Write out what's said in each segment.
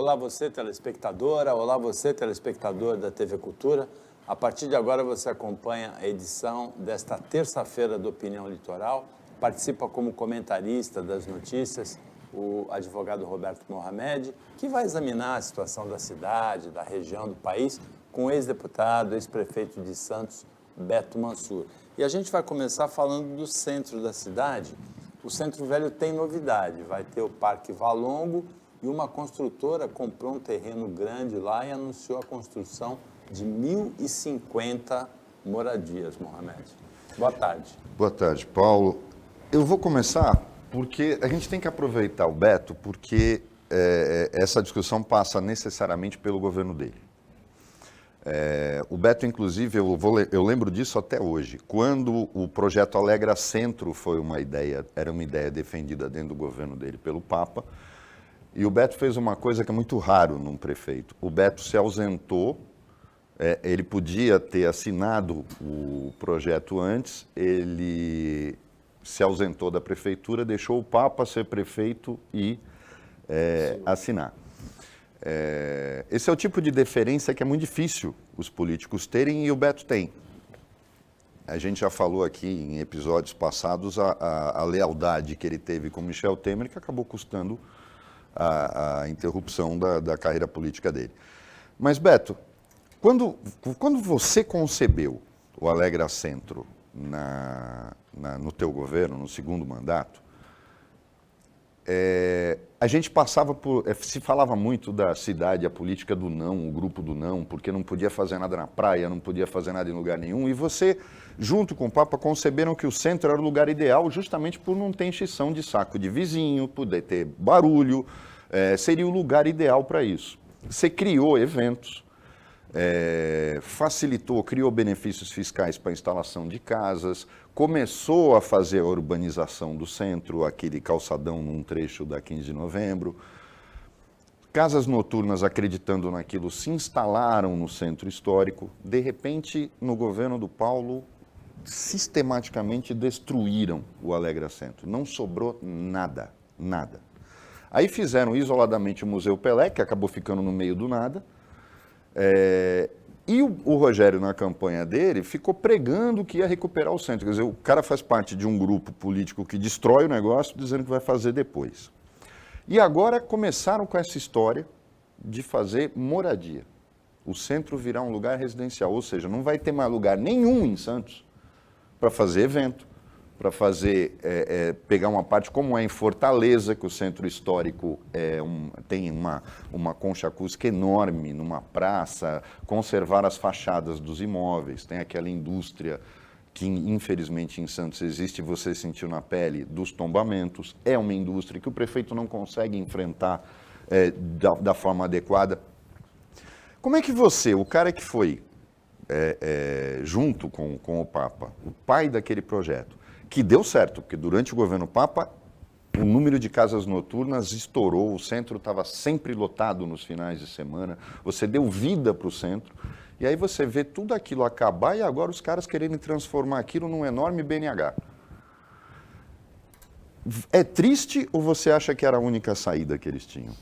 Olá você, telespectadora, olá você, telespectador da TV Cultura. A partir de agora você acompanha a edição desta terça-feira do Opinião Litoral. Participa como comentarista das notícias o advogado Roberto Mohamed, que vai examinar a situação da cidade, da região, do país, com o ex-deputado, ex-prefeito de Santos, Beto Mansur. E a gente vai começar falando do centro da cidade. O Centro Velho tem novidade, vai ter o Parque Valongo e uma construtora comprou um terreno grande lá e anunciou a construção de 1.050 moradias, Mohamed. Boa tarde. Boa tarde, Paulo. Eu vou começar porque a gente tem que aproveitar o Beto, porque essa discussão passa necessariamente pelo governo dele. O Beto, inclusive, eu lembro disso até hoje. Quando o projeto Alegra Centro era uma ideia defendida dentro do governo dele pelo Papa, e o Beto fez uma coisa que é muito raro num prefeito. O Beto se ausentou, ele podia ter assinado o projeto antes, ele se ausentou da prefeitura, deixou o Papa ser prefeito e assinar. Esse é o tipo de deferência que é muito difícil os políticos terem e o Beto tem. A gente já falou aqui em episódios passados a lealdade que ele teve com Michel Temer, que acabou custando a interrupção da carreira política dele. Mas, Beto, quando você concebeu o Alegra Centro no teu governo, no segundo mandato, a gente passava se falava muito da cidade, a política do não, o grupo do não, porque não podia fazer nada na praia, não podia fazer nada em lugar nenhum, e você, junto com o Papa, conceberam que o centro era o lugar ideal justamente por não ter encheção de saco de vizinho, poder ter barulho, seria o lugar ideal para isso. Você criou eventos, criou benefícios fiscais para a instalação de casas, começou a fazer a urbanização do centro, aquele calçadão num trecho da 15 de novembro. Casas noturnas, acreditando naquilo, se instalaram no centro histórico. De repente, no governo do Paulo, sistematicamente destruíram o Alegra Centro. Não sobrou nada, nada. Aí fizeram isoladamente o Museu Pelé, que acabou ficando no meio do nada. E o Rogério, na campanha dele, ficou pregando que ia recuperar o centro. Quer dizer, o cara faz parte de um grupo político que destrói o negócio, dizendo que vai fazer depois. E agora começaram com essa história de fazer moradia. O centro virá um lugar residencial, ou seja, não vai ter mais lugar nenhum em Santos para fazer evento, para fazer, pegar uma parte como é em Fortaleza, que o centro histórico tem uma concha acústica enorme numa praça, conservar as fachadas dos imóveis, tem aquela indústria que infelizmente em Santos existe, você sentiu na pele, dos tombamentos, é uma indústria que o prefeito não consegue enfrentar da forma adequada. Como é que você, o cara que foi junto com o Papa, o pai daquele projeto, que deu certo, porque durante o governo Papa, o número de casas noturnas estourou, o centro estava sempre lotado nos finais de semana, você deu vida para o centro, e aí você vê tudo aquilo acabar e agora os caras querendo transformar aquilo num enorme BNH. É triste ou você acha que era a única saída que eles tinham?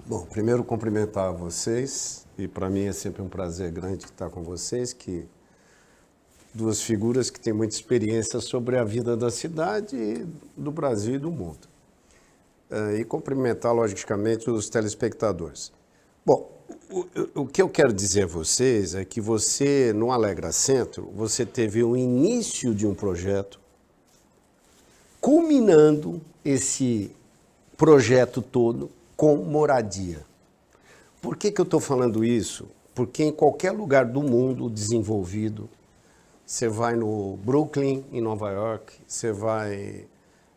Bom, primeiro cumprimentar vocês, e para mim é sempre um prazer grande estar com vocês, que duas figuras que têm muita experiência sobre a vida da cidade, do Brasil e do mundo. E cumprimentar, logicamente, os telespectadores. Bom, o que eu quero dizer a vocês é que você, no Alegra Centro, você teve o início de um projeto, culminando esse projeto todo com moradia. Por que eu estou falando isso? Porque em qualquer lugar do mundo desenvolvido, você vai no Brooklyn, em Nova York, você vai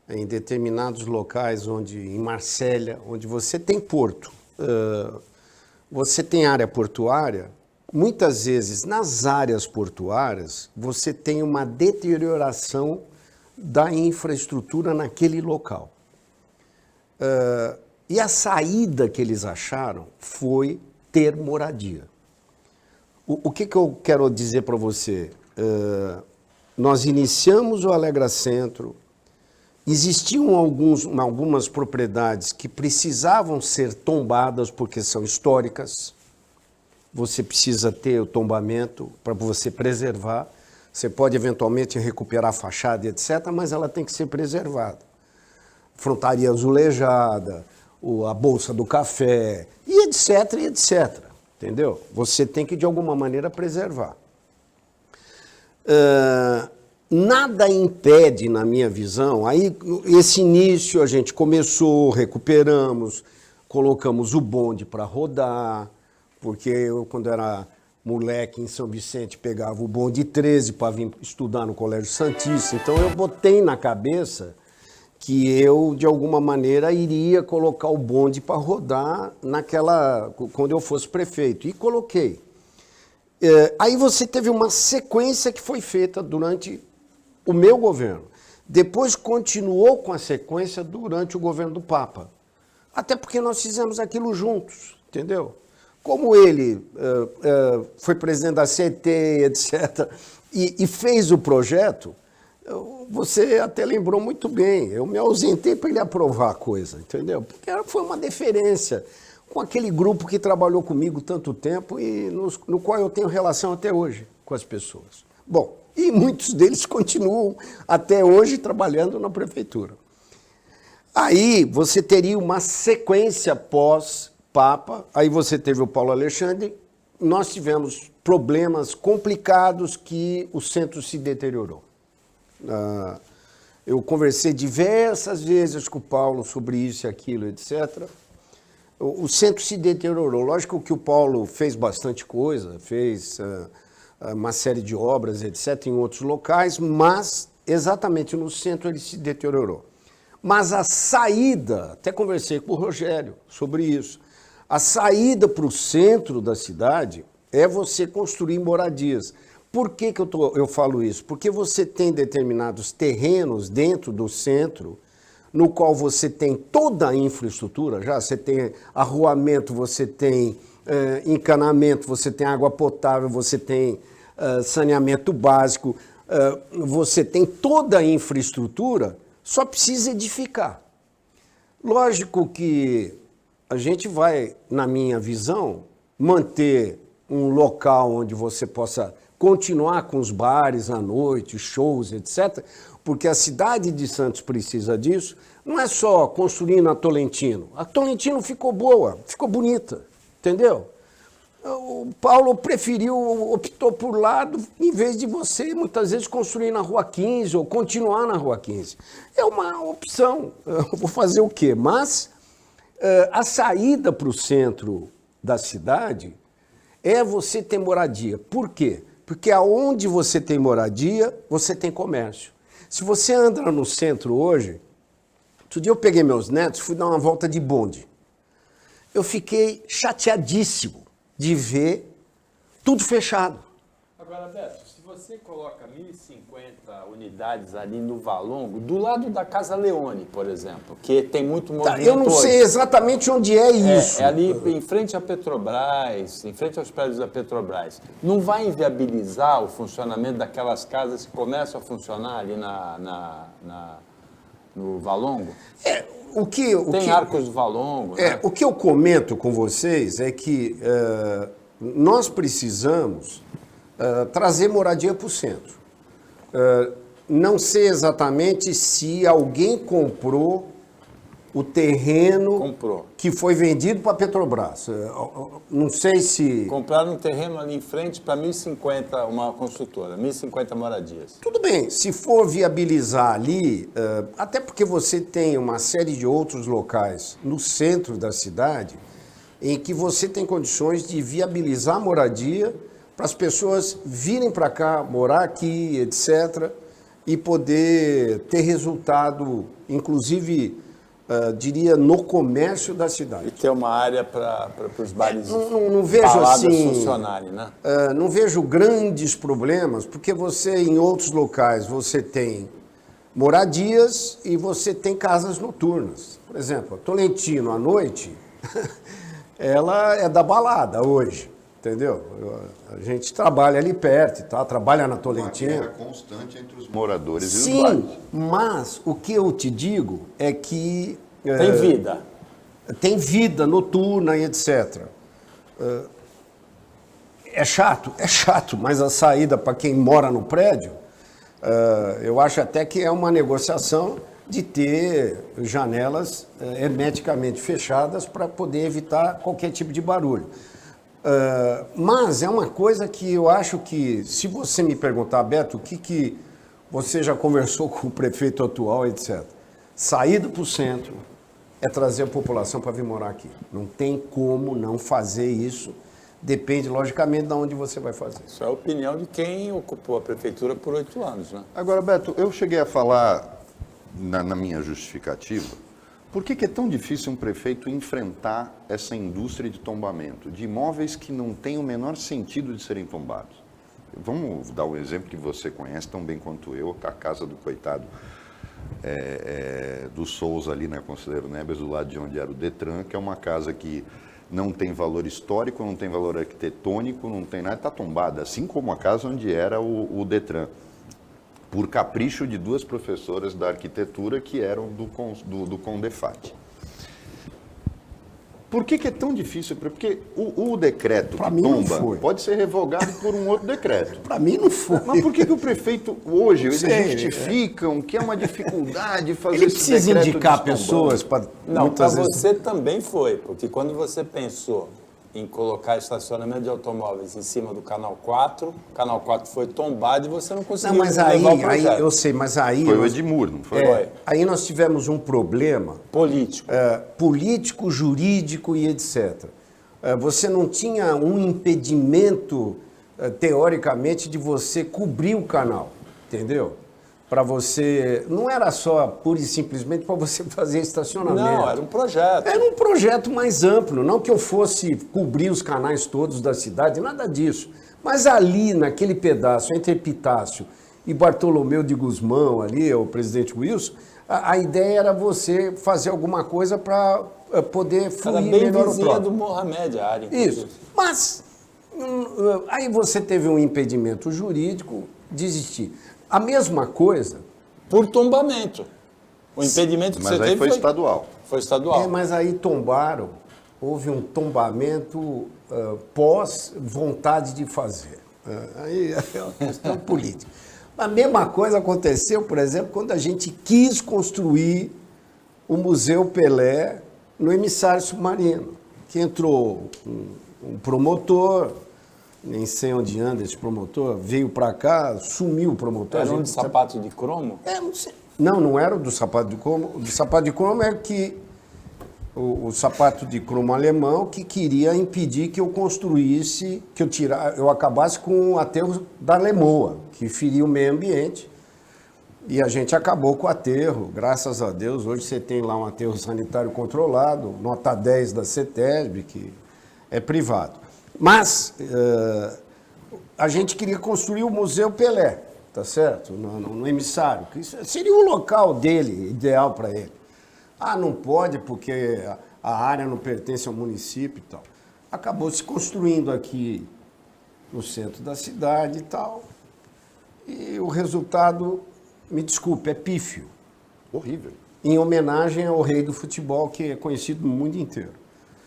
em determinados locais, em Marsella, onde você tem porto, você tem área portuária, muitas vezes nas áreas portuárias você tem uma deterioração da infraestrutura naquele local. E a saída que eles acharam foi ter moradia. O que eu quero dizer para você? Nós iniciamos o Alegra Centro, existiam algumas propriedades que precisavam ser tombadas porque são históricas. Você precisa ter o tombamento para você preservar. Você pode eventualmente recuperar a fachada, etc., mas ela tem que ser preservada. Frontaria azulejada, a bolsa do café, e etc., e etc. Entendeu? Você tem que, de alguma maneira, preservar. Nada impede, na minha visão, aí esse início a gente começou, recuperamos, colocamos o bonde para rodar, porque eu, quando era moleque em São Vicente, pegava o bonde 13 para vir estudar no Colégio Santista, então eu botei na cabeça que eu, de alguma maneira, iria colocar o bonde para rodar quando eu fosse prefeito, e coloquei. Aí você teve uma sequência que foi feita durante o meu governo. Depois continuou com a sequência durante o governo do Papa. Até porque nós fizemos aquilo juntos, entendeu? Como ele foi presidente da CET, etc., e fez o projeto, você até lembrou muito bem, eu me ausentei para ele aprovar a coisa, entendeu? Porque foi uma deferência com aquele grupo que trabalhou comigo tanto tempo e no qual eu tenho relação até hoje com as pessoas. Bom, e muitos deles continuam até hoje trabalhando na prefeitura. Aí você teria uma sequência pós-Papa, aí você teve o Paulo Alexandre, nós tivemos problemas complicados que o centro se deteriorou. Eu conversei diversas vezes com o Paulo sobre isso e aquilo, etc. O centro se deteriorou. Lógico que o Paulo fez bastante coisa, fez uma série de obras, etc., em outros locais, mas exatamente no centro ele se deteriorou. Mas a saída, até conversei com o Rogério sobre isso, a saída para o centro da cidade é você construir moradias. Por que eu falo isso? Porque você tem determinados terrenos dentro do centro, no qual você tem toda a infraestrutura, já você tem arruamento, você tem encanamento, você tem água potável, você tem saneamento básico, você tem toda a infraestrutura, só precisa edificar. Lógico que a gente vai, na minha visão, manter um local onde você possa continuar com os bares à noite, shows, etc., porque a cidade de Santos precisa disso. Não é só construindo a Tolentino. A Tolentino ficou boa, ficou bonita, entendeu? O Paulo optou por lá, em vez de você, muitas vezes, construir na Rua 15 ou continuar na Rua 15. É uma opção. Eu vou fazer o quê? Mas a saída para o centro da cidade é você ter moradia. Por quê? Porque aonde você tem moradia, você tem comércio. Se você anda no centro hoje, outro dia eu peguei meus netos, fui dar uma volta de bonde. Eu fiquei chateadíssimo de ver tudo fechado. Agora, Beto, se você coloca 1.050 unidades ali no Valongo, do lado da Casa Leone, por exemplo, que tem muito movimento eu não sei exatamente onde é isso. É ali em frente à Petrobras, em frente aos prédios da Petrobras. Não vai inviabilizar o funcionamento daquelas casas que começam a funcionar ali no Valongo? Tem Arcos do Valongo. Né? O que eu comento com vocês é que nós precisamos trazer moradia para o centro. Não sei exatamente se alguém comprou o terreno que foi vendido para a Petrobras. Não sei se... Compraram um terreno ali em frente para 1.050, uma construtora, 1.050 moradias. Tudo bem, se for viabilizar ali, até porque você tem uma série de outros locais no centro da cidade em que você tem condições de viabilizar a moradia para as pessoas virem para cá, morar aqui, etc., e poder ter resultado, inclusive... diria, no comércio da cidade. E ter uma área para os bares não vejo assim, funcionarem, né? Não vejo grandes problemas, porque você, em outros locais, você tem moradias e você tem casas noturnas. Por exemplo, a Tolentino, à noite, ela é da balada hoje, entendeu? A gente trabalha ali perto, tá? Trabalha na Uma Tolentina. guerra constante entre os moradores e os Sim, bairros. mas o que eu te digo é que... Tem vida. Tem vida noturna e etc. É chato, mas a saída para quem mora no prédio, eu acho até que é uma negociação de ter janelas hermeticamente fechadas para poder evitar qualquer tipo de barulho. Mas é uma coisa que eu acho que, se você me perguntar, Beto, o que você já conversou com o prefeito atual, etc. Saída para o centro é trazer a população para vir morar aqui. Não tem como não fazer isso. Depende, logicamente, de onde você vai fazer. Isso é a opinião de quem ocupou a prefeitura por 8 anos, né? Agora, Beto, eu cheguei a falar na minha justificativa, por que é tão difícil um prefeito enfrentar essa indústria de tombamento, de imóveis que não têm o menor sentido de serem tombados? Vamos dar um exemplo que você conhece tão bem quanto eu, a casa do coitado do Souza ali na Conselheiro Neves, do lado de onde era o Detran, que é uma casa que não tem valor histórico, não tem valor arquitetônico, não tem nada, está tombada, assim como a casa onde era o Detran, por capricho de 2 professoras da arquitetura que eram do Condefat. Por que é tão difícil? Porque o decreto Pra que mim não tomba foi. pode ser revogado por um outro decreto. Para mim não foi. Mas por que o prefeito hoje, eles sei, justificam que é uma dificuldade fazer Ele esse precisa decreto indicar destombando? pessoas para... Não, para você também foi, porque quando você pensou em colocar estacionamento de automóveis em cima do Canal 4, o Canal 4 foi tombado e você não conseguiu Não, mas levar o aí projeto. eu sei, mas aí... Foi o Edmur, não foi? Foi. Aí nós tivemos um problema Político. político, jurídico e etc. Você não tinha um impedimento, teoricamente, de você cobrir o canal, entendeu? Para você... Não era só, pura e simplesmente, para você fazer estacionamento. Não, era um projeto. Era um projeto mais amplo, não que eu fosse cobrir os canais todos da cidade, nada disso. Mas ali, naquele pedaço, entre Epitácio e Bartolomeu de Gusmão, ali, o presidente Wilson, a ideia era você fazer alguma coisa para poder Era fluir bem melhor o vizinha troço. do Mohamed, a área. inclusive. Isso. Mas aí você teve um impedimento jurídico de existir. A mesma coisa... Por tombamento. O impedimento que Mas você aí teve foi estadual. Foi estadual. mas aí tombaram, houve um tombamento pós vontade de fazer. Aí é uma questão política. A mesma coisa aconteceu, por exemplo, quando a gente quis construir o Museu Pelé no Emissário Submarino, que entrou um promotor, nem sei onde anda esse promotor, veio para cá, sumiu o promotor. Era um de sapato de cromo? Não sei. Não era o do sapato de cromo. O do sapato de cromo é que o sapato de cromo alemão que queria impedir que eu construísse, que eu acabasse com o aterro da Lemoa, que feria o meio ambiente. E a gente acabou com o aterro, graças a Deus. Hoje você tem lá um aterro sanitário controlado, nota 10 da CETESB, que é privado. Mas a gente queria construir o Museu Pelé, tá certo? No Emissário, que seria o local dele, ideal para ele. Não pode porque a área não pertence ao município e tal. Acabou se construindo aqui no centro da cidade e tal. E o resultado, me desculpe, é pífio. Horrível. Em homenagem ao rei do futebol, que é conhecido no mundo inteiro.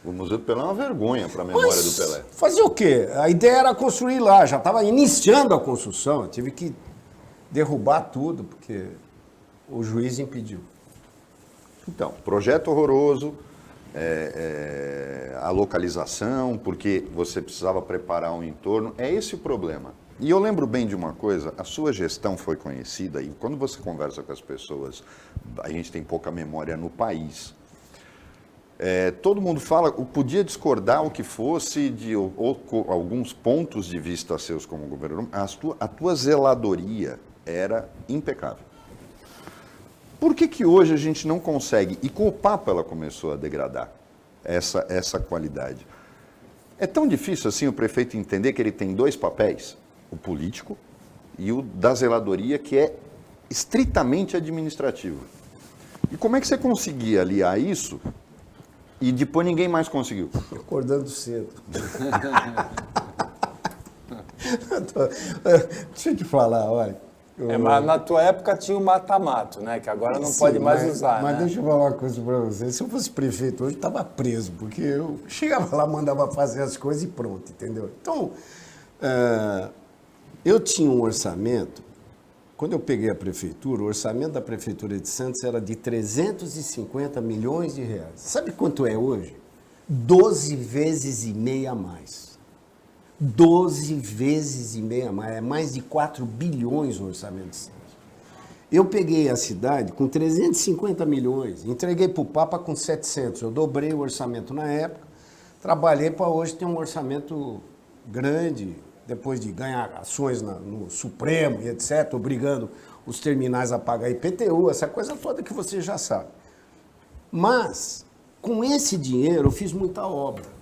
O Museu do Pelé é uma vergonha para a memória do Pelé. Fazer o quê? A ideia era construir lá, já estava iniciando a construção, eu tive que derrubar tudo, porque o juiz impediu. Então, projeto horroroso, a localização, porque você precisava preparar um entorno, é esse o problema. E eu lembro bem de uma coisa, a sua gestão foi conhecida, e quando você conversa com as pessoas, a gente tem pouca memória no país. Todo mundo fala, podia discordar o que fosse de alguns pontos de vista seus como governador, a tua zeladoria era impecável. Por que hoje a gente não consegue? E com o Papa ela começou a degradar essa qualidade. É tão difícil assim o prefeito entender que ele tem 2 papéis, o político e o da zeladoria, que é estritamente administrativo. E como é que você conseguia aliar isso? E depois ninguém mais conseguiu. Acordando cedo. Deixa eu te falar, olha. Mas na tua época tinha o mata-mato, né? Que agora não Sim, pode mais usar, mas né? deixa eu falar uma coisa para você. Se eu fosse prefeito hoje, estava preso, porque eu chegava lá, mandava fazer as coisas e pronto, entendeu? Então, eu tinha um orçamento, quando eu peguei a prefeitura, o orçamento da prefeitura de Santos era de 350 milhões de reais. Sabe quanto é hoje? 12 vezes e meia a mais. 12 vezes e meia a mais. É mais de 4 bilhões o orçamento de Santos. Eu peguei a cidade com 350 milhões, entreguei para o Papa com 700. Eu dobrei o orçamento na época, trabalhei para hoje ter um orçamento grande, depois de ganhar ações no Supremo e etc., obrigando os terminais a pagar IPTU, essa coisa toda que você já sabe. Mas, com esse dinheiro, eu fiz muita obra.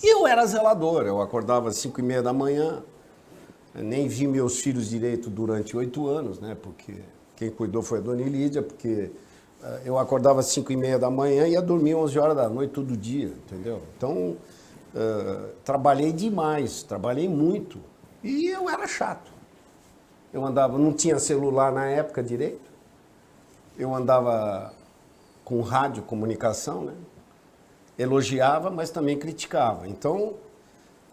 E eu era zelador, eu acordava às 5h30 da manhã, nem vi meus filhos direito durante 8 anos, né? Porque quem cuidou foi a dona Lídia, porque eu acordava às 5h30 da manhã e ia dormir 11 horas da noite todo dia, entendeu? Então, trabalhei demais, trabalhei muito. E eu era chato. Eu andava, não tinha celular na época direito, eu andava com rádio, comunicação, né? Elogiava, mas também criticava. Então,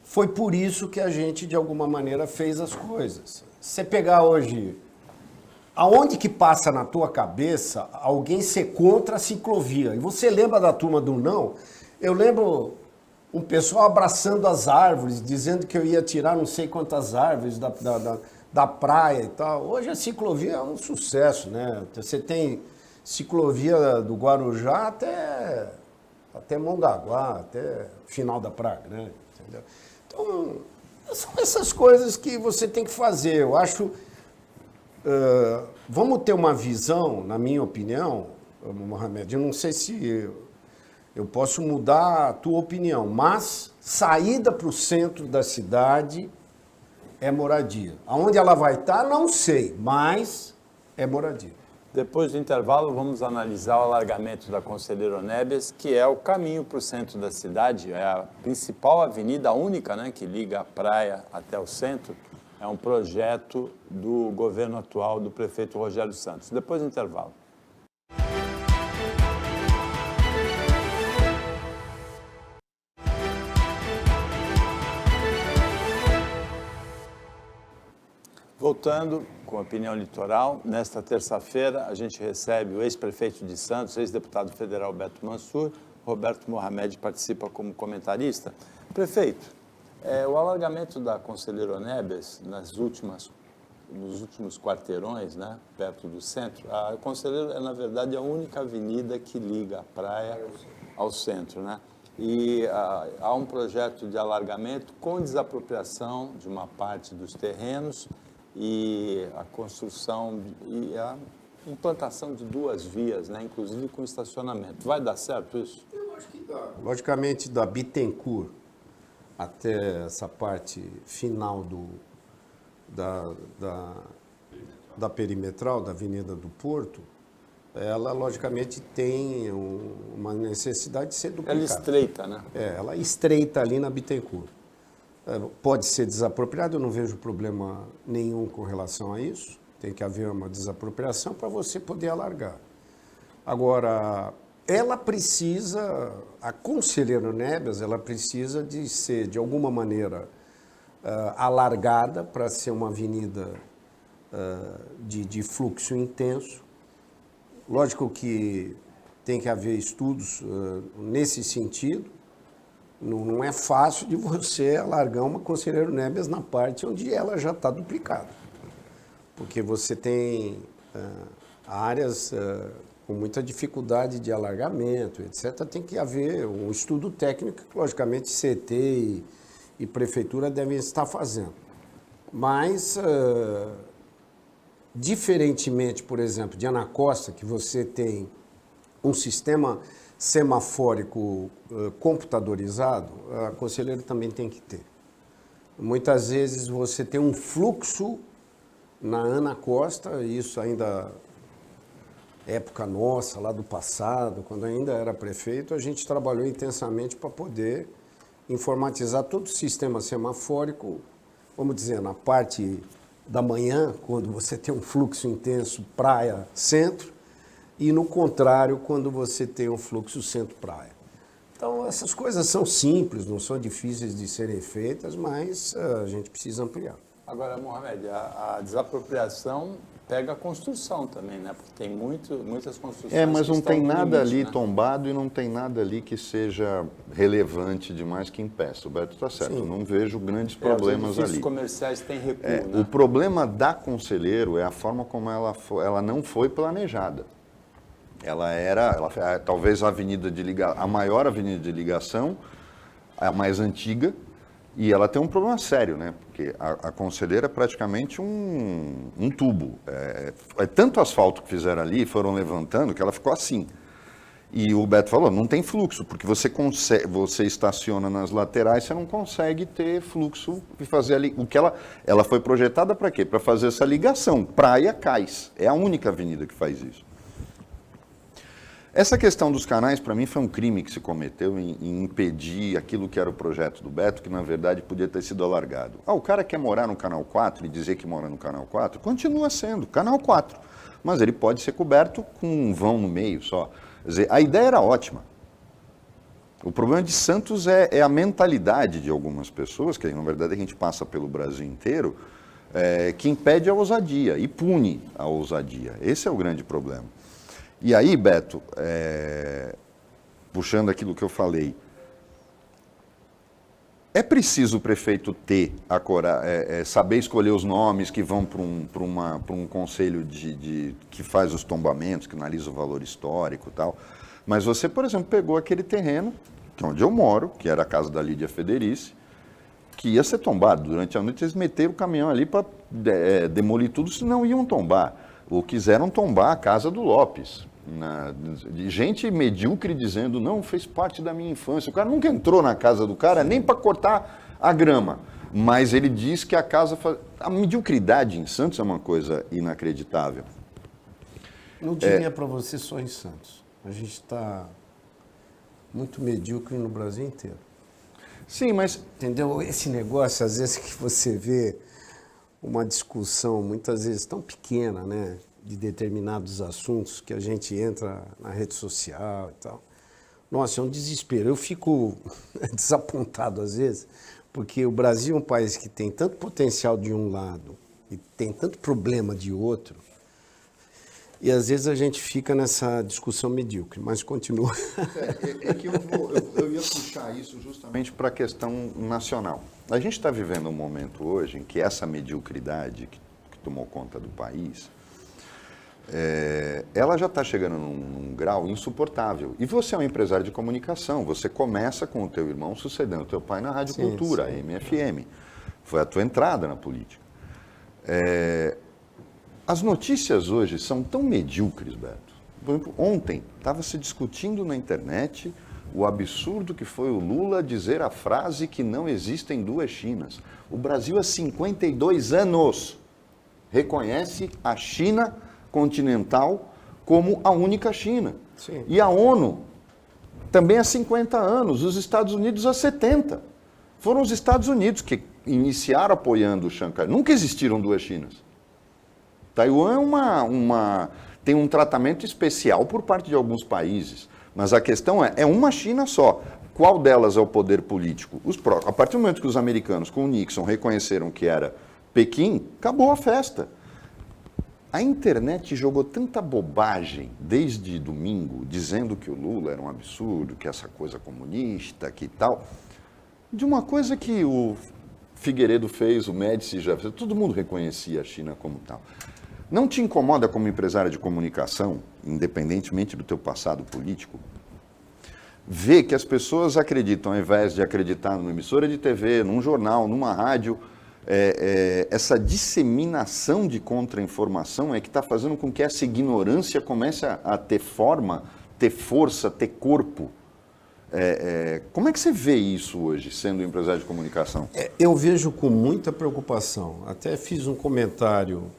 foi por isso que a gente, de alguma maneira, fez as coisas. Você pegar hoje, aonde que passa na tua cabeça alguém ser contra a ciclovia? E você lembra da turma do não? Eu lembro um pessoal abraçando as árvores, dizendo que eu ia tirar não sei quantas árvores da praia e tal. Hoje a ciclovia é um sucesso, né? Você tem ciclovia do Guarujá até Mongaguá, até final da Praia Grande, entendeu? Então, são essas coisas que você tem que fazer. Eu acho... vamos ter uma visão, na minha opinião, Mohamed, eu não sei se eu posso mudar a tua opinião, mas saída para o centro da cidade é moradia. Aonde ela vai estar, não sei, mas é moradia. Depois do intervalo, vamos analisar o alargamento da Conselheiro Onébes, que é o caminho para o centro da cidade, é a principal avenida única, né, que liga a praia até o centro. É um projeto do governo atual do prefeito Rogério Santos. Depois do intervalo. Voltando com a opinião litoral, nesta terça-feira a gente recebe o ex-prefeito de Santos, ex-deputado federal Beto Mansur. Roberto Mohamed participa como comentarista. Prefeito, o alargamento da Conselheiro Onébes nos últimos quarteirões, né, perto do centro, a Conselheiro é, na verdade, a única avenida que liga a praia ao centro, né? E há um projeto de alargamento com desapropriação de uma parte dos terrenos e a construção e a implantação de 2 vias, né, inclusive com estacionamento. Vai dar certo isso? Eu acho que dá. Logicamente, da Bittencourt até essa parte final da perimetral, da Avenida do Porto, ela, logicamente, tem uma necessidade de ser duplicada. Ela estreita, né? Ela estreita ali na Bittencourt. Pode ser desapropriado, eu não vejo problema nenhum com relação a isso. Tem que haver uma desapropriação para você poder alargar. Agora, ela precisa, a Conselheiro Onébes, ela precisa de ser, de alguma maneira, alargada para ser uma avenida de fluxo intenso. Lógico que tem que haver estudos nesse sentido. Não é fácil de você alargar uma Conselheiro Onébes na parte onde ela já está duplicada. Porque você tem áreas com muita dificuldade de alargamento, etc. Tem que haver um estudo técnico que, logicamente, CT e Prefeitura devem estar fazendo. Mas, diferentemente, por exemplo, de Anacosta, que você tem um sistema semafórico computadorizado, a Conselheiro também tem que ter. Muitas vezes você tem um fluxo na Anacosta, isso ainda época nossa, lá do passado, quando ainda era prefeito, a gente trabalhou intensamente para poder informatizar todo o sistema semafórico vamos dizer, na parte da manhã, quando você tem um fluxo intenso praia-centro, e no contrário, quando você tem um fluxo centro-praia. Então, essas coisas são simples, não são difíceis de serem feitas, mas a gente precisa ampliar. Agora, Mohamed, a desapropriação pega a construção também, né? Porque tem muitas construções mas que não estão tem no nada limite, ali né? tombado e não tem nada ali que seja relevante demais que impeça. O Beto está certo, eu não vejo grandes problemas Os edifícios ali. comerciais têm recuo, É, né? o problema da Conselheiro é a forma como ela não foi planejada. Talvez a maior avenida de ligação, a mais antiga, e ela tem um problema sério, né? Porque a Conselheira é praticamente um tubo. É tanto asfalto que fizeram ali, foram levantando, que ela ficou assim. E o Beto falou, não tem fluxo, porque você estaciona nas laterais, você não consegue ter fluxo e fazer ali. Ela foi projetada para quê? Para fazer essa ligação, praia-cais. É a única avenida que faz isso. Essa questão dos canais, para mim, foi um crime que se cometeu em impedir aquilo que era o projeto do Beto, que na verdade podia ter sido alargado. O cara quer morar no Canal 4 e dizer que mora no Canal 4, continua sendo Canal 4, mas ele pode ser coberto com um vão no meio só. Quer dizer, a ideia era ótima. O problema de Santos é a mentalidade de algumas pessoas, que na verdade a gente passa pelo Brasil inteiro, que impede a ousadia e pune a ousadia. Esse é o grande problema. E aí, Beto, puxando aquilo que eu falei, é preciso o prefeito ter saber escolher os nomes que vão para um conselho que faz os tombamentos, que analisa o valor histórico e tal. Mas você, por exemplo, pegou aquele terreno, que é onde eu moro, que era a casa da Lídia Federici, que ia ser tombado. Durante a noite eles meteram o caminhão ali para demolir tudo, senão iam tombar. Ou quiseram tombar a casa do Lopes. De gente medíocre dizendo, não, fez parte da minha infância. O cara nunca entrou na casa do cara nem para cortar a grama. Mas ele diz que a casa... A mediocridade em Santos é uma coisa inacreditável. Não diria para você só em Santos. A gente está muito medíocre no Brasil inteiro. Sim, mas... Entendeu? Esse negócio, às vezes, que você vê uma discussão, muitas vezes, tão pequena, né? De determinados assuntos que a gente entra na rede social e tal. Nossa, é um desespero. Eu fico desapontado, às vezes, porque o Brasil é um país que tem tanto potencial de um lado e tem tanto problema de outro, e às vezes a gente fica nessa discussão medíocre, mas continua. Que eu ia puxar isso justamente para a questão nacional. A gente está vivendo um momento hoje em que essa mediocridade que tomou conta do país, ela já está chegando num grau insuportável. E você é um empresário de comunicação, você começa com o teu irmão sucedendo o teu pai na Rádio Cultura, a MFM. Foi a tua entrada na política. As notícias hoje são tão medíocres, Beto. Por exemplo, ontem estava se discutindo na internet o absurdo que foi o Lula dizer a frase que não existem duas Chinas. O Brasil há 52 anos reconhece a China continental como a única China. Sim. E a ONU também há 50 anos, os Estados Unidos há 70. Foram os Estados Unidos que iniciaram apoiando o Chiang. Nunca existiram duas Chinas. Taiwan tem um tratamento especial por parte de alguns países, mas a questão é uma China só. Qual delas é o poder político? A partir do momento que os americanos, com o Nixon, reconheceram que era Pequim, acabou a festa. A internet jogou tanta bobagem desde domingo, dizendo que o Lula era um absurdo, que essa coisa comunista, que tal, de uma coisa que o Figueiredo fez, o Médici já fez, todo mundo reconhecia a China como tal. Não te incomoda como empresário de comunicação, independentemente do teu passado político, ver que as pessoas acreditam, ao invés de acreditar numa emissora de TV, num jornal, numa rádio, essa disseminação de contra-informação é que está fazendo com que essa ignorância comece a ter forma, ter força, ter corpo. Como é que você vê isso hoje, sendo empresário de comunicação? Eu vejo com muita preocupação. Até fiz um comentário,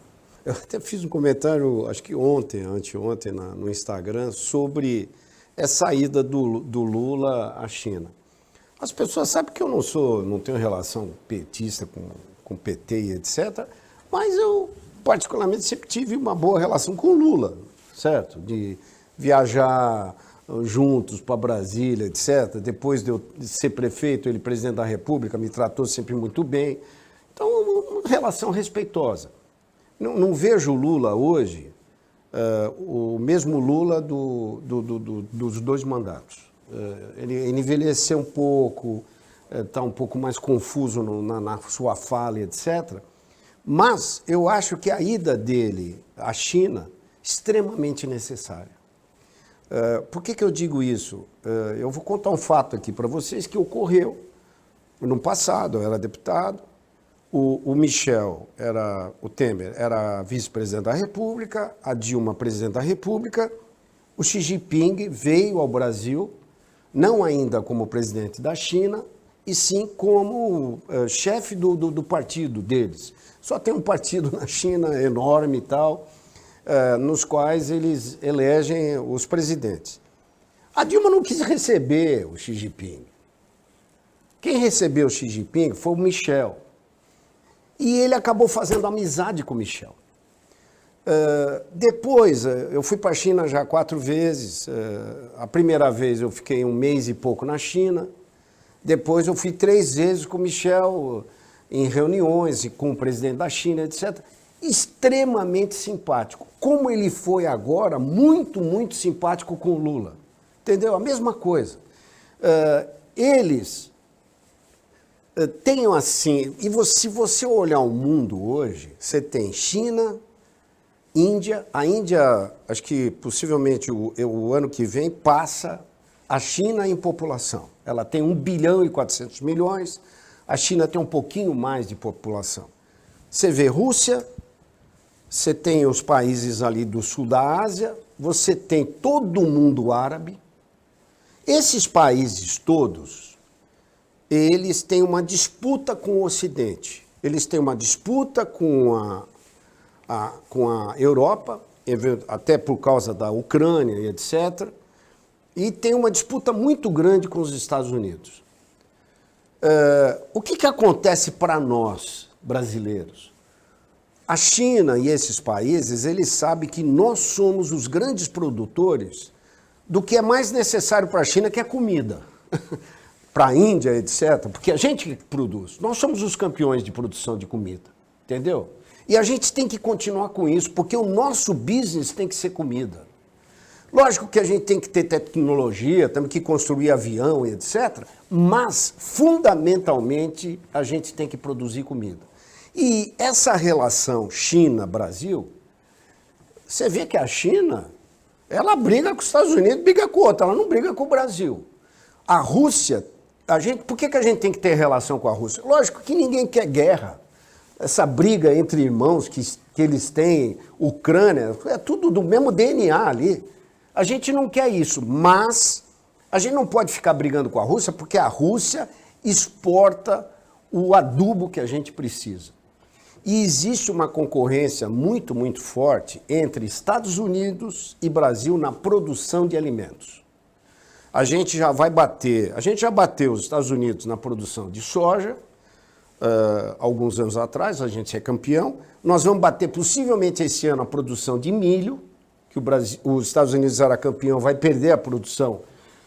acho que anteontem, no Instagram, sobre essa ida do Lula à China. As pessoas sabem que eu não tenho relação petista com com o PT e etc., mas eu, particularmente, sempre tive uma boa relação com o Lula, certo? De viajar juntos para Brasília, etc. Depois de eu ser prefeito, ele presidente da República, me tratou sempre muito bem. Então, uma relação respeitosa. Não vejo o Lula hoje, o mesmo Lula dos 2 mandatos. Ele envelheceu um pouco, está um pouco mais confuso na sua fala, etc. Mas eu acho que a ida dele à China é extremamente necessária. Por que eu digo isso? Eu vou contar um fato aqui para vocês que ocorreu no passado. Eu era deputado, o Temer era vice-presidente da República, a Dilma presidente da República, o Xi Jinping veio ao Brasil, não ainda como presidente da China, e sim como chefe do partido deles. Só tem um partido na China enorme e tal, nos quais eles elegem os presidentes. A Dilma não quis receber o Xi Jinping. Quem recebeu o Xi Jinping foi o Michel. E ele acabou fazendo amizade com o Michel. Depois, eu fui para a China já 4 vezes. A primeira vez eu fiquei 1 mês e pouco na China. Depois eu fui 3 vezes com o Michel em reuniões e com o presidente da China, etc. Extremamente simpático. Como ele foi agora, muito, muito simpático com o Lula. Entendeu? A mesma coisa. Eles tenham assim... se você olhar o mundo hoje, você tem China, Índia. A Índia, acho que possivelmente o ano que vem, passa a China em população. Ela tem 1 bilhão e 400 milhões. A China tem um pouquinho mais de população. Você vê Rússia... Você tem os países ali do sul da Ásia, você tem todo o mundo árabe. Esses países todos, eles têm uma disputa com o Ocidente. Eles têm uma disputa com a Europa, até por causa da Ucrânia e etc. E tem uma disputa muito grande com os Estados Unidos. O que acontece para nós, brasileiros? A China e esses países, eles sabem que nós somos os grandes produtores do que é mais necessário para a China, que é comida. Para a Índia, etc. Porque a gente produz. Nós somos os campeões de produção de comida. Entendeu? E a gente tem que continuar com isso, porque o nosso business tem que ser comida. Lógico que a gente tem que ter tecnologia, temos que construir avião e etc. Mas, fundamentalmente, a gente tem que produzir comida. E essa relação China-Brasil, você vê que a China, ela briga com os Estados Unidos, briga com outra, ela não briga com o Brasil. A Rússia, por que a gente tem que ter relação com a Rússia? Lógico que ninguém quer guerra. Essa briga entre irmãos que eles têm, Ucrânia, é tudo do mesmo DNA ali. A gente não quer isso, mas a gente não pode ficar brigando com a Rússia, porque a Rússia exporta o adubo que a gente precisa. E existe uma concorrência muito, muito forte entre Estados Unidos e Brasil na produção de alimentos. A gente já bateu os Estados Unidos na produção de soja, alguns anos atrás, a gente é campeão. Nós vamos bater possivelmente esse ano a produção de milho, que os Estados Unidos era campeão, vai perder a produção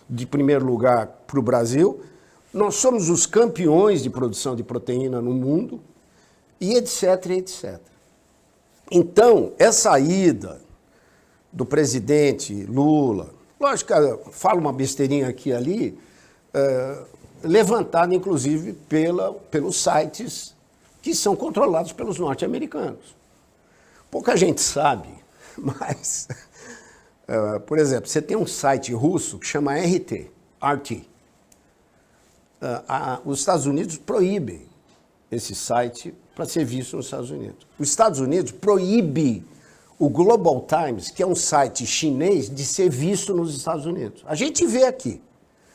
de primeiro lugar para o Brasil. Nós somos os campeões de produção de proteína no mundo. E etc, etc. Então, essa ida do presidente Lula, lógico, fala uma besteirinha aqui e ali, levantada, inclusive, pelos sites que são controlados pelos norte-americanos. Pouca gente sabe, mas, por exemplo, você tem um site russo que chama RT. Os Estados Unidos proíbem esse site para ser visto nos Estados Unidos. Os Estados Unidos proíbe o Global Times, que é um site chinês, de ser visto nos Estados Unidos. A gente vê aqui,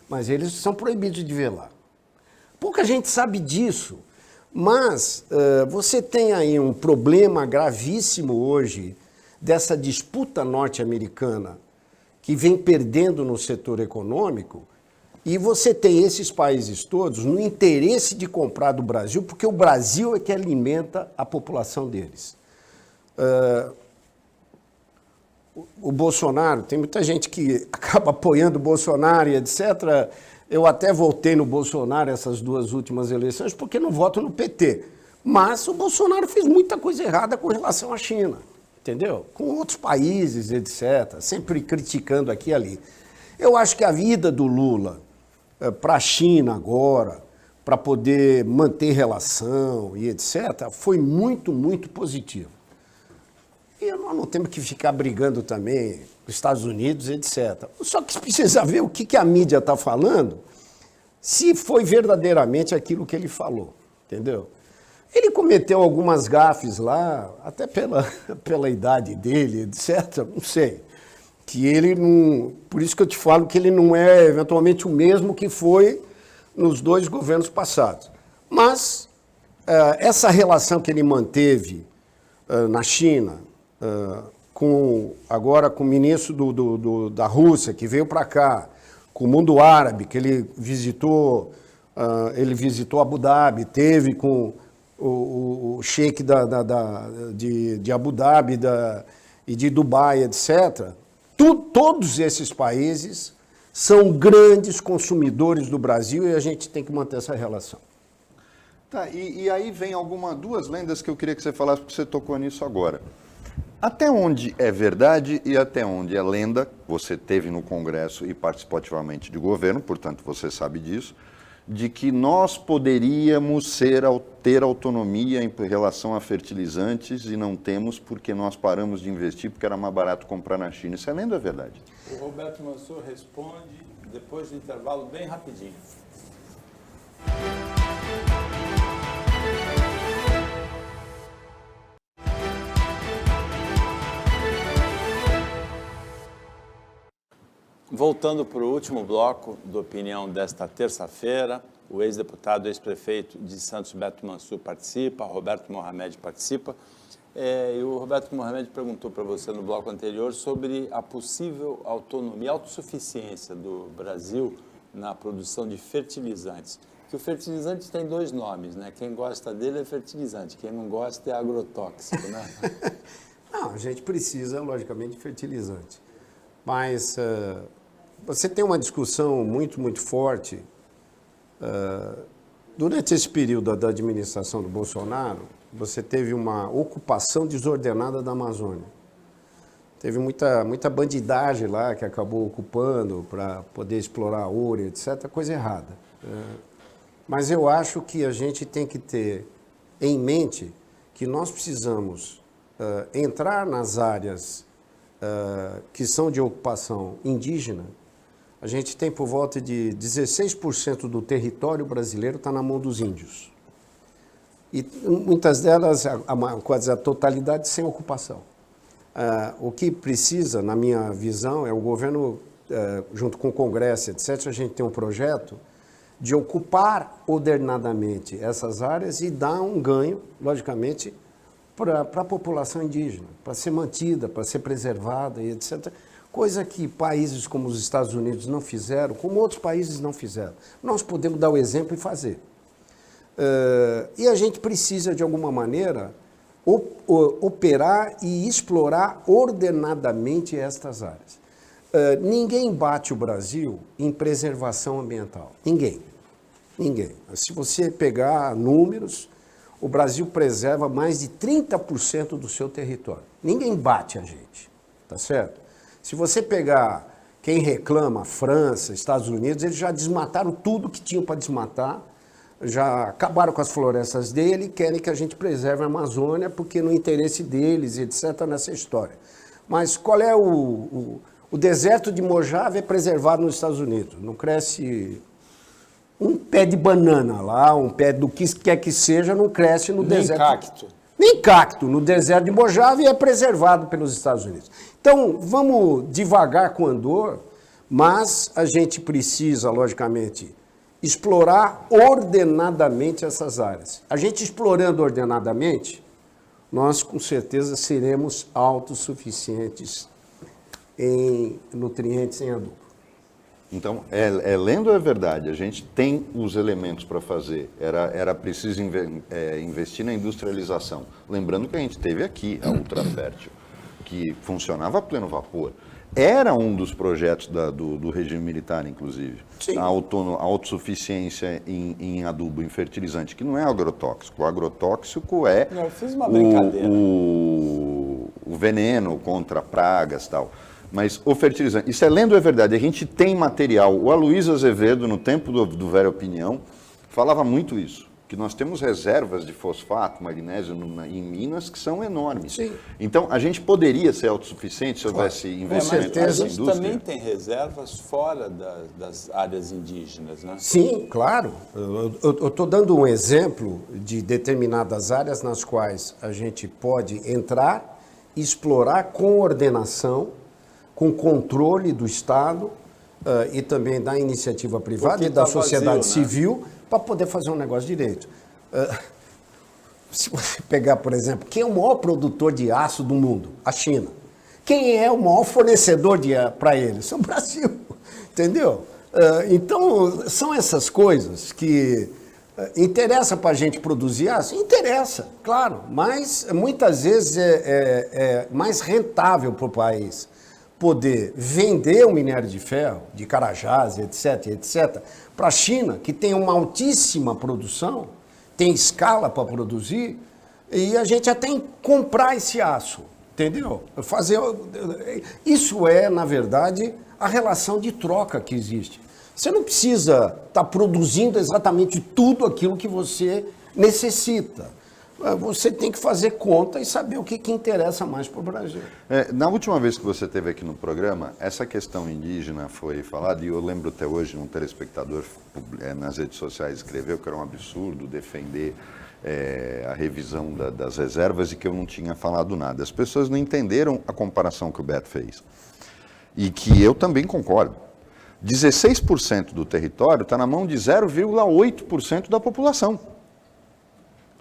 mas eles são proibidos de ver lá. Pouca gente sabe disso, mas você tem aí um problema gravíssimo hoje dessa disputa norte-americana que vem perdendo no setor econômico, E você tem esses países todos no interesse de comprar do Brasil, porque o Brasil é que alimenta a população deles. O Bolsonaro, tem muita gente que acaba apoiando o Bolsonaro e etc. Eu até votei no Bolsonaro essas 2 últimas eleições porque não voto no PT. Mas o Bolsonaro fez muita coisa errada com relação à China, entendeu? Com outros países, etc. Sempre criticando aqui e ali. Eu acho que a vida do Lula para a China agora, para poder manter relação e etc., foi muito, muito positiva. E nós não temos que ficar brigando também com os Estados Unidos, etc. Só que precisa ver o que a mídia está falando, se foi verdadeiramente aquilo que ele falou, entendeu? Ele cometeu algumas gafes lá, até pela idade dele, etc., não sei. Que ele não... Por isso que eu te falo que ele não é eventualmente o mesmo que foi nos 2 governos passados. Mas essa relação que ele manteve na China, agora com o ministro da Rússia, que veio para cá, com o mundo árabe, que ele visitou Abu Dhabi, teve com o sheik de Abu Dhabi e de Dubai, etc., todos esses países são grandes consumidores do Brasil e a gente tem que manter essa relação. Tá, e aí vem 2 lendas que eu queria que você falasse, porque você tocou nisso agora. Até onde é verdade e até onde é lenda, você teve no Congresso e participou ativamente de governo, portanto você sabe disso, de que nós poderíamos ter autonomia em relação a fertilizantes e não temos porque nós paramos de investir porque era mais barato comprar na China. Isso é lenda ou é verdade? O Roberto Mansour responde depois do intervalo, bem rapidinho. Voltando para o último bloco do Opinião desta terça-feira, o ex-deputado, ex-prefeito de Santos, Beto Mansour, participa, Roberto Mohamed participa. E o Roberto Mohamed perguntou para você no bloco anterior sobre a possível autonomia, autossuficiência do Brasil na produção de fertilizantes. Que o fertilizante tem 2 nomes, né? Quem gosta dele é fertilizante, quem não gosta é agrotóxico, né? Não, a gente precisa, logicamente, de fertilizante. Mas você tem uma discussão muito, muito forte. Durante esse período da administração do Bolsonaro, você teve uma ocupação desordenada da Amazônia. Teve muita bandidagem lá que acabou ocupando para poder explorar ouro, etc. Coisa errada. Mas eu acho que a gente tem que ter em mente que nós precisamos entrar nas áreas que são de ocupação indígena. A gente tem por volta de 16% do território brasileiro está na mão dos índios. E muitas delas, quase a totalidade, sem ocupação. O que precisa, na minha visão, é o governo, junto com o Congresso, etc., a gente tem um projeto de ocupar ordenadamente essas áreas e dar um ganho, logicamente, para a população indígena, para ser mantida, para ser preservada e etc. Coisa que países como os Estados Unidos não fizeram, como outros países não fizeram. Nós podemos dar o exemplo e fazer. E a gente precisa, de alguma maneira, operar e explorar ordenadamente estas áreas. Ninguém bate o Brasil em preservação ambiental. Ninguém. Se você pegar números, o Brasil preserva mais de 30% do seu território. Ninguém bate a gente, tá certo? Se você pegar quem reclama, França, Estados Unidos, eles já desmataram tudo que tinham para desmatar, já acabaram com as florestas dele e querem que a gente preserve a Amazônia porque no interesse deles, etc., nessa história. Mas qual é o deserto de Mojave é preservado nos Estados Unidos. Não cresce um pé de banana lá, um pé do que quer que seja, não cresce no deserto. Nem cacto. Nem cacto. No deserto de Mojave é preservado pelos Estados Unidos. Então, vamos devagar com o andor, mas a gente precisa, logicamente, explorar ordenadamente essas áreas. A gente explorando ordenadamente, nós com certeza seremos autossuficientes em nutrientes em adubo. Então, lendo é verdade, a gente tem os elementos para fazer, era preciso investir na industrialização. Lembrando que a gente teve aqui a Ultrafértil, que funcionava a pleno vapor. Era um dos projetos do regime militar, inclusive. Sim. A autossuficiência em adubo, em fertilizante, que não é agrotóxico. O agrotóxico é Eu fiz uma brincadeira. o veneno contra pragas e tal. Mas o fertilizante, isso lendo é verdade, a gente tem material. O Aloysio Azevedo, no tempo do Velha Opinião, falava muito isso, que nós temos reservas de fosfato, magnésio em Minas que são enormes. Sim. Então, a gente poderia ser autossuficiente se houvesse investimento Mas nessa a gente indústria. também tem reservas fora das áreas indígenas, né? Sim, claro. Eu estou dando um exemplo de determinadas áreas nas quais a gente pode entrar, explorar com ordenação, com controle do Estado e também da iniciativa privada Porque e da tá sociedade vazio, né? civil para poder fazer um negócio direito. Se você pegar, por exemplo, quem é o maior produtor de aço do mundo? A China. Quem é o maior fornecedor para eles? É o Brasil. Entendeu? Então, são essas coisas que interessa para a gente produzir aço? Interessa, claro, mas muitas vezes é mais rentável para o país poder vender o minério de ferro, de Carajás, etc., etc., para a China, que tem uma altíssima produção, tem escala para produzir, e a gente até comprar esse aço, entendeu? Isso na verdade, a relação de troca que existe. Você não precisa estar produzindo exatamente tudo aquilo que você necessita. Você tem que fazer conta e saber o que interessa mais para o Brasil. Na última vez que você esteve aqui no programa, essa questão indígena foi falada, e eu lembro até hoje, um telespectador nas redes sociais escreveu que era um absurdo defender a revisão das reservas e que eu não tinha falado nada. As pessoas não entenderam a comparação que o Beto fez. E que eu também concordo. 16% do território está na mão de 0,8% da população.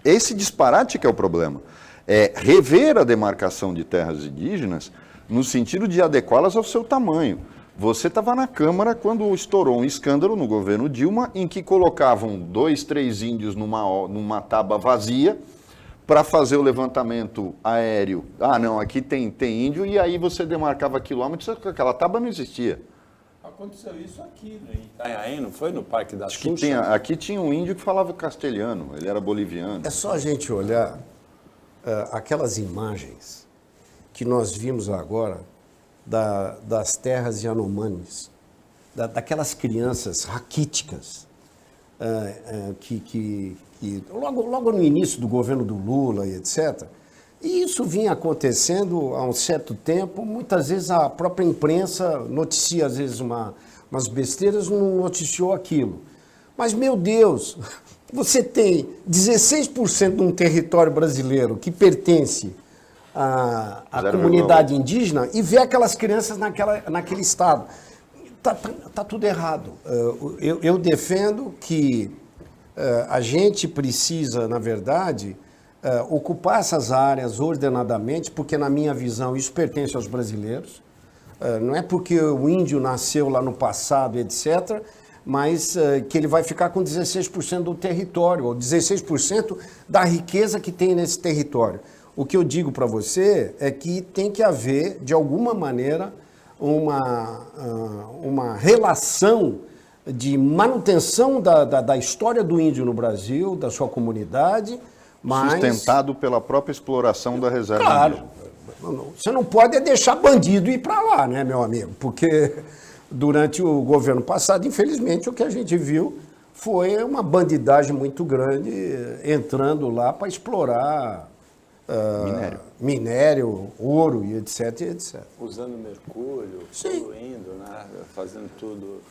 Esse disparate que é o problema. É rever a demarcação de terras indígenas no sentido de adequá-las ao seu tamanho. Você estava na Câmara quando estourou um escândalo no governo Dilma em que colocavam 2, 3 índios numa tábua vazia para fazer o levantamento aéreo. Ah, não, aqui tem índio, e aí você demarcava quilômetros, aquela tábua não existia. Aconteceu isso aqui, né? Em Itanhaém, não foi? No Parque da Acho que Xuxa? aqui tinha um índio que falava castelhano, ele era boliviano. É só a gente olhar aquelas imagens que nós vimos agora das terras Yanomamis, daquelas crianças raquíticas que logo no início do governo do Lula e etc., e isso vinha acontecendo há um certo tempo, muitas vezes a própria imprensa noticia, às vezes, umas besteiras, não noticiou aquilo. Mas, meu Deus, você tem 16% de um território brasileiro que pertence à comunidade indígena e vê aquelas crianças naquele estado. Tá tudo errado. Eu defendo que a gente precisa, na verdade, ocupar essas áreas ordenadamente, porque, na minha visão, isso pertence aos brasileiros. Não é porque o índio nasceu lá no passado, etc., mas que ele vai ficar com 16% do território, ou 16% da riqueza que tem nesse território. O que eu digo para você é que tem que haver, de alguma maneira, uma relação de manutenção da história do índio no Brasil, da sua comunidade, mas... Sustentado pela própria exploração da reserva indígena. Claro, você não pode deixar bandido ir para lá, né, meu amigo? Porque durante o governo passado, infelizmente, o que a gente viu foi uma bandidagem muito grande entrando lá para explorar minério, ouro e etc, etc. Usando mercúrio, poluindo, né? Fazendo tudo...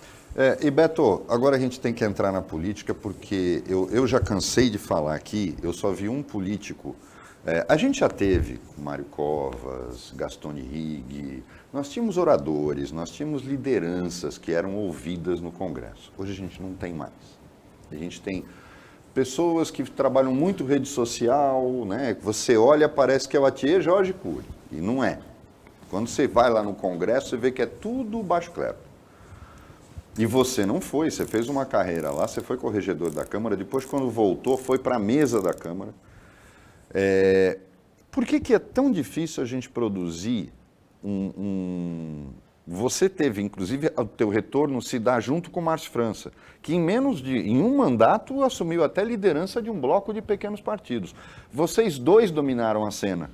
E Beto, agora a gente tem que entrar na política, porque eu já cansei de falar aqui, eu só vi um político. A gente já teve Mário Covas, Gaston Henrique, nós tínhamos oradores, nós tínhamos lideranças que eram ouvidas no Congresso. Hoje a gente não tem mais. A gente tem pessoas que trabalham muito rede social, né? Você olha, parece que é o Atier Jorge Cury, e não é. Quando você vai lá no Congresso, você vê que é tudo baixo clero. E você não foi, você fez uma carreira lá, você foi corregedor da Câmara, depois quando voltou foi para a mesa da Câmara. Por que é tão difícil a gente produzir Você teve, inclusive, o teu retorno se dá junto com o Márcio França, que em um mandato assumiu até liderança de um bloco de pequenos partidos. Vocês dois dominaram a cena.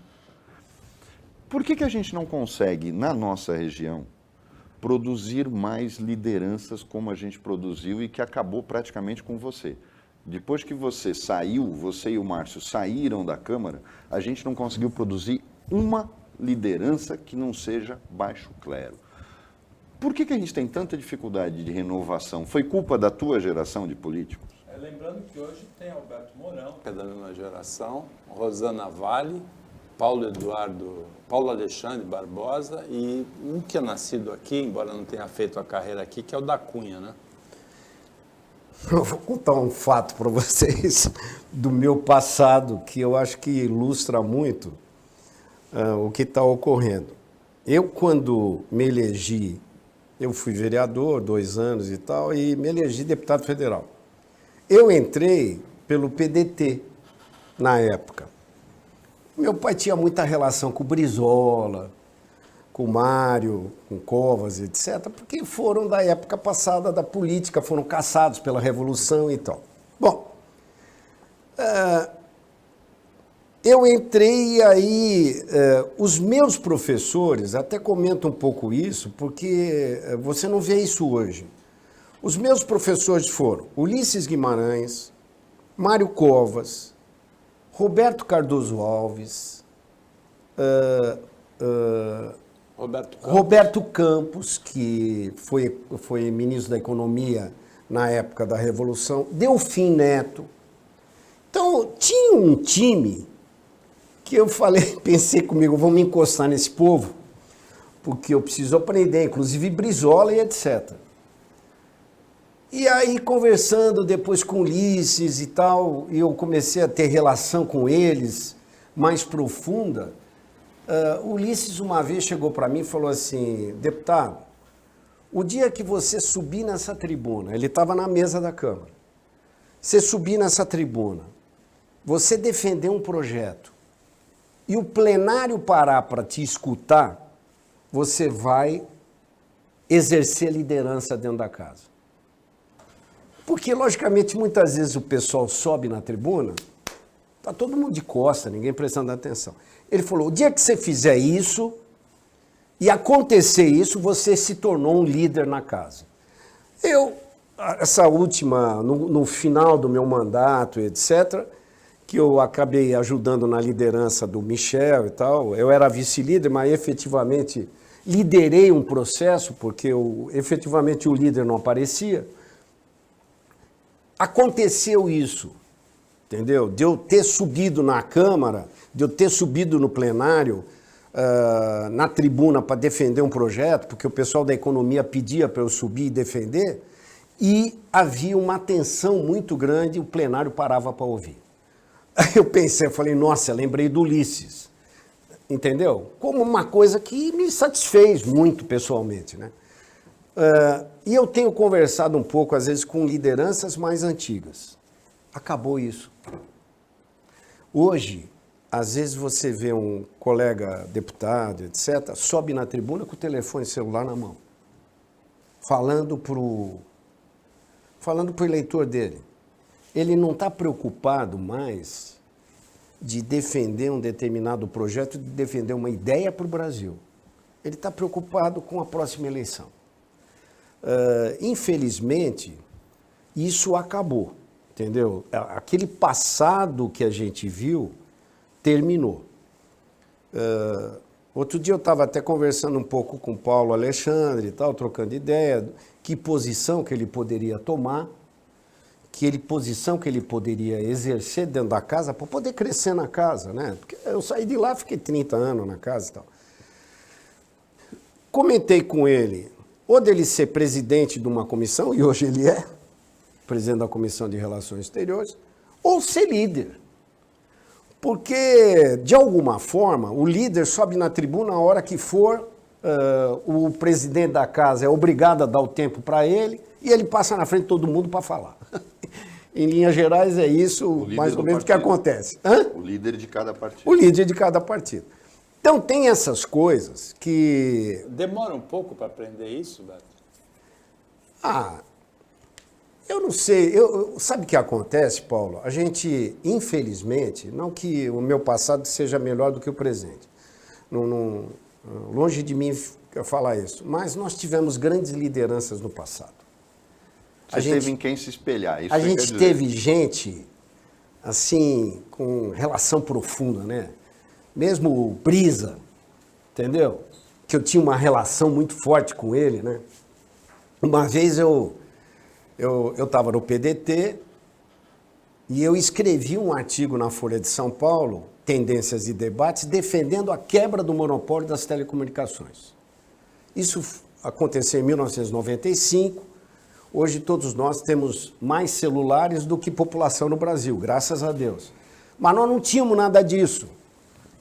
Por que a gente não consegue, na nossa região, produzir mais lideranças como a gente produziu e que acabou praticamente com você? Depois que você saiu, você e o Márcio saíram da Câmara, a gente não conseguiu produzir uma liderança que não seja baixo clero. Por que a gente tem tanta dificuldade de renovação? Foi culpa da tua geração de políticos? Lembrando que hoje tem Alberto Mourão, que é da mesma geração, Rosana Vale, Paulo Alexandre Barbosa e um que é nascido aqui, embora não tenha feito a carreira aqui, que é o da Cunha, né? Eu vou contar um fato para vocês do meu passado, que eu acho que ilustra muito o que está ocorrendo. Eu, quando me elegi, eu fui vereador 2 anos e tal, e me elegi deputado federal. Eu entrei pelo PDT na época. Meu pai tinha muita relação com o Brizola, com o Mário, com o Covas, etc., porque foram da época passada da política, foram caçados pela Revolução e tal. Bom, eu entrei e aí, os meus professores, até comento um pouco isso, porque você não vê isso hoje. Os meus professores foram Ulisses Guimarães, Mário Covas, Roberto Alves, Roberto Campos, que foi ministro da Economia na época da Revolução, Delfim Neto. Então, tinha um time que eu pensei comigo, vou me encostar nesse povo, porque eu preciso aprender, inclusive Brizola e etc. E aí, conversando depois com Ulisses e tal, eu comecei a ter relação com eles mais profunda. Ulisses uma vez chegou para mim e falou assim: deputado, o dia que você subir nessa tribuna, ele estava na mesa da Câmara, você subir nessa tribuna, você defender um projeto e o plenário parar para te escutar, você vai exercer liderança dentro da casa. Porque, logicamente, muitas vezes o pessoal sobe na tribuna, está todo mundo de costa, ninguém prestando atenção. Ele falou, o dia que você fizer isso e acontecer isso, você se tornou um líder na casa. Essa última, no final do meu mandato, etc., que eu acabei ajudando na liderança do Michel e tal, eu era vice-líder, mas efetivamente liderei um processo, porque efetivamente o líder não aparecia. Aconteceu isso, entendeu? De eu ter subido na Câmara, de eu ter subido no plenário, na tribuna para defender um projeto, porque o pessoal da economia pedia para eu subir e defender, e havia uma tensão muito grande, o plenário parava para ouvir. Aí eu pensei, eu falei, nossa, lembrei do Ulisses, entendeu? Como uma coisa que me satisfez muito pessoalmente, né? E eu tenho conversado um pouco, às vezes, com lideranças mais antigas. Acabou isso. Hoje, às vezes você vê um colega deputado, etc., sobe na tribuna com o telefone celular na mão, falando pro eleitor dele. Ele não está preocupado mais de defender um determinado projeto, de defender uma ideia para o Brasil. Ele está preocupado com a próxima eleição. Infelizmente, isso acabou, entendeu? Aquele passado que a gente viu terminou. Outro dia eu estava até conversando um pouco com o Paulo Alexandre e tal, trocando ideia, que posição que ele poderia tomar, que posição que ele poderia exercer dentro da casa para poder crescer na casa, né? Porque eu saí de lá, fiquei 30 anos na casa e tal. Comentei com ele, ou dele ser presidente de uma comissão, e hoje ele é presidente da Comissão de Relações Exteriores, ou ser líder. Porque, de alguma forma, o líder sobe na tribuna a hora que for, o presidente da casa é obrigado a dar o tempo para ele, e ele passa na frente de todo mundo para falar. Em linhas gerais, é isso, mais ou menos, o que acontece. O líder de cada partido. O líder de cada partido. Então, tem essas coisas que... Demora um pouco para aprender isso, Beto? Eu não sei. Sabe o que acontece, Paulo? A gente, infelizmente, não que o meu passado seja melhor do que o presente. Longe de mim falar isso. Mas nós tivemos grandes lideranças no passado. Você teve em quem se espelhar. Isso a gente teve gente, assim, com relação profunda, né? Mesmo o Brisa, entendeu? Que eu tinha uma relação muito forte com ele, né? Uma vez eu estava no PDT e eu escrevi um artigo na Folha de São Paulo, Tendências e Debates, defendendo a quebra do monopólio das telecomunicações. Isso aconteceu em 1995. Hoje todos nós temos mais celulares do que população no Brasil, graças a Deus. Mas nós não tínhamos nada disso.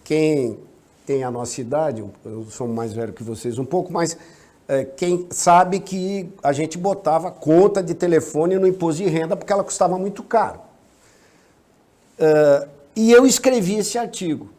Quem tem a nossa idade, eu sou mais velho que vocês um pouco, mas quem sabe que a gente botava conta de telefone no imposto de renda porque ela custava muito caro. E eu escrevi esse artigo.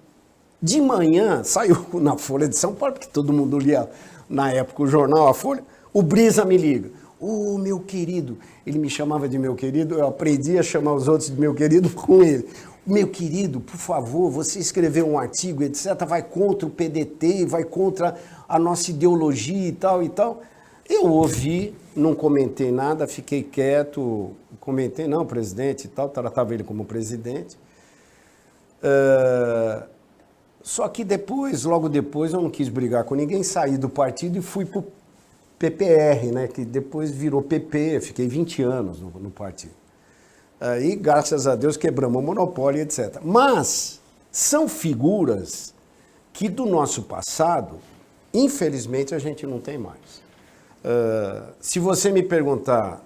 De manhã, saiu na Folha de São Paulo, porque todo mundo lia na época o jornal, a Folha, o Brisa me liga. Ô, meu querido, ele me chamava de meu querido, eu aprendi a chamar os outros de meu querido com ele. Meu querido, por favor, você escreveu um artigo, etc., vai contra o PDT, vai contra a nossa ideologia e tal e tal. Eu ouvi, não comentei nada, fiquei quieto, comentei, não, presidente e tal, tratava ele como presidente. Só que depois, logo depois, eu não quis brigar com ninguém, saí do partido e fui para o PPR, né, que depois virou PP, fiquei 20 anos no partido. E, graças a Deus, quebramos o monopólio, etc. Mas são figuras que do nosso passado, infelizmente, a gente não tem mais. Se você me perguntar,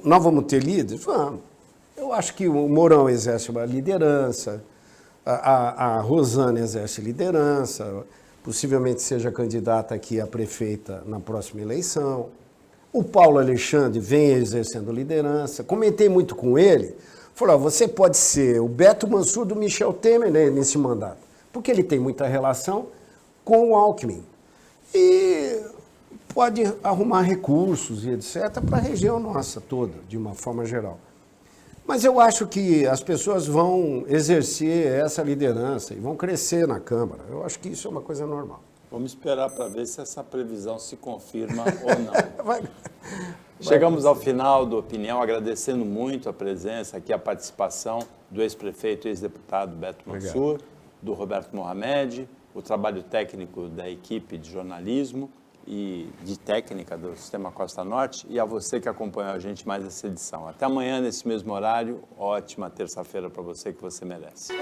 nós vamos ter líderes? Vamos. Eu acho que o Mourão exerce uma liderança, a Rosana exerce liderança, possivelmente seja candidata aqui a prefeita na próxima eleição. O Paulo Alexandre vem exercendo liderança. Comentei muito com ele. Falei, você pode ser o Beto Mansur do Michel Temer, né, nesse mandato, porque ele tem muita relação com o Alckmin. E pode arrumar recursos e etc. para a região nossa toda, de uma forma geral. Mas eu acho que as pessoas vão exercer essa liderança e vão crescer na Câmara. Eu acho que isso é uma coisa normal. Vamos esperar para ver se essa previsão se confirma ou não. Chegamos ao final do Opinião, agradecendo muito a presença aqui, a participação do ex-prefeito e ex-deputado Beto Mansur, do Roberto Mohamed, o trabalho técnico da equipe de jornalismo e de técnica do Sistema Costa Norte, e a você que acompanhou a gente mais essa edição. Até amanhã, nesse mesmo horário. Ótima terça-feira para você, que você merece.